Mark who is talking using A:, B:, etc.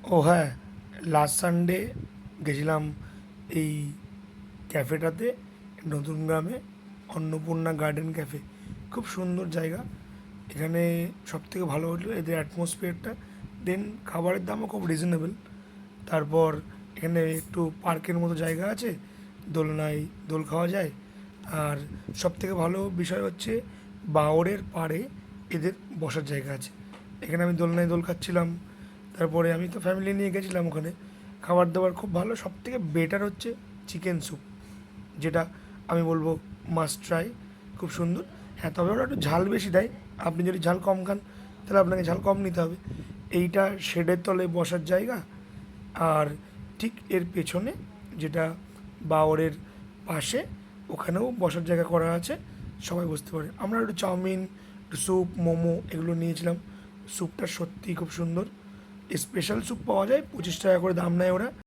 A: ও হ্যাঁ, last Sunday গেছিলাম এই ক্যাফেটাতে, নতুন গ্রামে, অন্নপূর্ণা গার্ডেন ক্যাফে। খুব সুন্দর জায়গা। এখানে সব থেকে ভালো হলো এদের অ্যাটমসফিয়ারটা, দেন খাবারের দামও খুব রিজনেবল। তারপর এখানে একটু পার্কের মতো জায়গা আছে, দোলনায় দোল খাওয়া যায়। আর সব থেকে ভালো বিষয় হচ্ছে বাওড়ের পাড়ে এদের বসার জায়গা আছে। এখানে আমি দোলনায় দোল খাচ্ছিলাম। তারপরে আমি তো ফ্যামিলি নিয়ে গেছিলাম ওখানে। খাবার দাবার খুব ভালো, সব থেকে বেটার হচ্ছে চিকেন স্যুপ, যেটা আমি বলবো মাস্ট ট্রাই। খুব সুন্দর। হ্যাঁ, তবে ওরা একটু ঝাল বেশি দেয়। আপনি যদি ঝাল কম খান তাহলে আপনাকে ঝাল কম নিতে হবে। এইটা শেডের তলে বসার জায়গা। আর ঠিক এর পেছনে, যেটা বাওরের পাশে, ওখানেও বসার জায়গা করা আছে, সবাই বসতে পারে। আমরা একটু চাউমিন, একটু স্যুপ, মোমো এগুলো নিয়েছিলাম। স্যুপটা সত্যিই খুব সুন্দর। স্পেশাল স্যুপ পাওয়া যায়, 25 টাকা করে দাম নেয় ওরা।